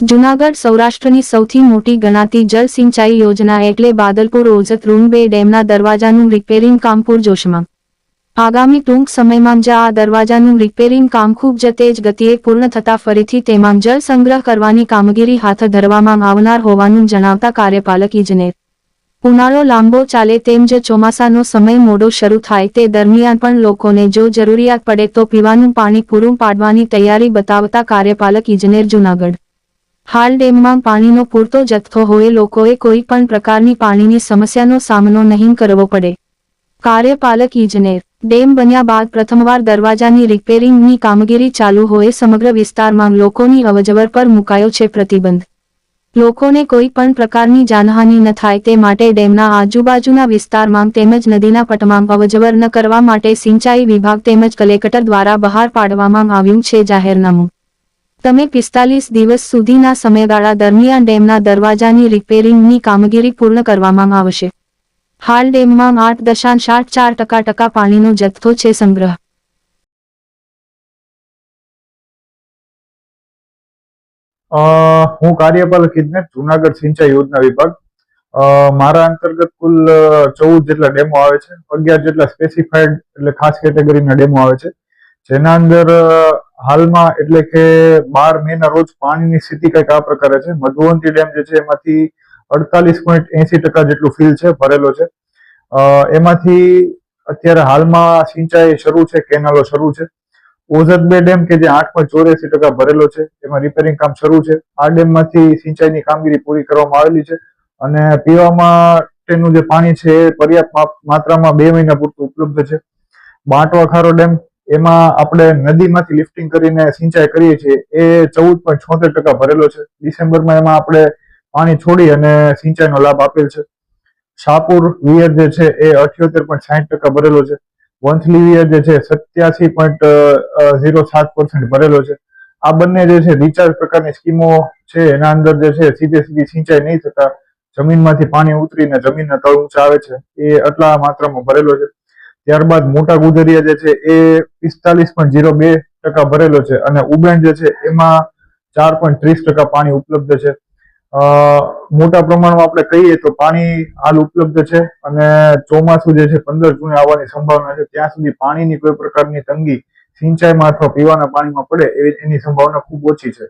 જૂનાગઢ સૌરાષ્ટ્રની સૌથી મોટી ગણાતી જળ સિંચાઈ યોજના એટલે બાદલપુર ઓઝત રૂમ 2 ડેમના દરવાજાનું રિપેરિંગ કામ પૂરજોશમાં. આગામી ટૂંક સમયમાં જ આ દરવાજાનું રિપેરિંગ કામ ખૂબ જ તેજ ગતિએ પૂર્ણ થતા ફરીથી તેમાં જળ સંગ્રહ કરવાની કામગીરી હાથ ધરવામાં આવનાર હોવાનું જણાવતા કાર્યપાલક ઇજનેર ઉનાળો લાંબો ચાલે તેમ જ ચોમાસાનો સમય મોડો શરૂ થાય તે દરમિયાન પણ લોકોને જો જરૂરિયાત પડે તો પીવાનું પાણી પૂરું પાડવાની તૈયારી બતાવતા કાર્યપાલક ઇજનેર જૂનાગઢ હાલ ડેમમાં પાણીનો પૂરતો જથ્થો હોય લોકોએ કોઈ પણ પ્રકારની પાણીની સમસ્યાનો સામનો નહીં કરવો પડે. કાર્યપાલક ઇજનેર ડેમ બન્યા બાદ પ્રથમવાર દરવાજાની રિપેરિંગની કામગીરી ચાલુ હોય સમગ્ર વિસ્તારમાં લોકોની અવરજવર પર મુકાયો છે પ્રતિબંધ. લોકોને કોઈ પણ પ્રકારની જાનહાનિ ન થાય તે માટે ડેમના આજુબાજુના વિસ્તારમાં તેમજ નદીના પટમાં અવરજવર ન કરવા માટે સિંચાઈ વિભાગ તેમજ કલેક્ટર દ્વારા બહાર પાડવામાં આવ્યું છે જાહેરનામું. તમે 45 દિવસ સુધીના સમયગાળા દરમિયાન ડેમના દરવાજાની રિપેરિંગની કામગીરી પૂર્ણ કરવામાં આવશે. હાલ ડેમમાં 8.84% પાણીનો જથ્થો છે સંગ્રહ. હું કાર્યપાલક ઇજનેર જૂનાગઢ સિંચાઈ યોજના વિભાગ. મારા અંતર્ગત કુલ 14 જેટલા ડેમો આવે છે. 11 જેટલા સ્પેસિફાઈડ એટલે ખાસ કેટેગરીના ડેમો આવે છે, જેના અંદર હાલમાં એટલે કે 12 મેના રોજ પાણીની સ્થિતિ કંઈક આ પ્રકારે છે. મધુવંતી ડેમ જે છે એમાંથી 48.80% જેટલું ફિલ છે, ભરેલો છે. એમાંથી અત્યારે હાલમાં સિંચાઈ શરૂ છે, કેનાલો શરૂ છે. ઓઝત 2 ડેમ કે જે 8.84% ભરેલો છે, એમાં રિપેરિંગ કામ શરૂ છે. આ ડેમમાંથી સિંચાઈની કામગીરી પૂરી કરવામાં આવેલી છે અને પીવા માટેનું જે પાણી છે એ પર્યાપ્ત માત્રામાં 2 મહિના પૂરતું ઉપલબ્ધ છે. બાંટવા ખારો ડેમ એમાં આપણે નદીમાંથી લિફ્ટિંગ કરીને સિંચાઈ કરીએ છીએ, એ 14.76% ભરેલો છે. ડિસેમ્બરમાં એમાં આપણે પાણી છોડી અને સિંચાઈનો લાભ આપેલ છે. શાહપુર વિયર જે છે એ 78.60% ભરેલો છે. વંથલી વિયર જે છે 87.07% ભરેલો છે. આ બંને જે છે રિચાર્જ પ્રકારની સ્કીમો છે, એના અંદર જે છે સીધી સિંચાઈ નહીં થતા જમીનમાંથી પાણી ઉતરીને જમીનના તળ ઊંચા આવે છે, એ આટલા માત્રામાં ભરેલો છે. ત્યારબાદ મોટા ગુજરિયા જે છે એ 45.02% ભરેલો છે અને ઉબેણ જે છે એમાં 4.30% પાણી ઉપલબ્ધ છે. મોટા પ્રમાણમાં આપણે કહીએ તો પાણી હાલ ઉપલબ્ધ છે અને ચોમાસું જે છે 15 જૂને આવવાની સંભાવના છે. ત્યાં સુધી પાણીની કોઈ પ્રકારની તંગી સિંચાઈમાં અથવા પીવાના પાણીમાં પડે એની સંભાવના ખૂબ ઓછી છે.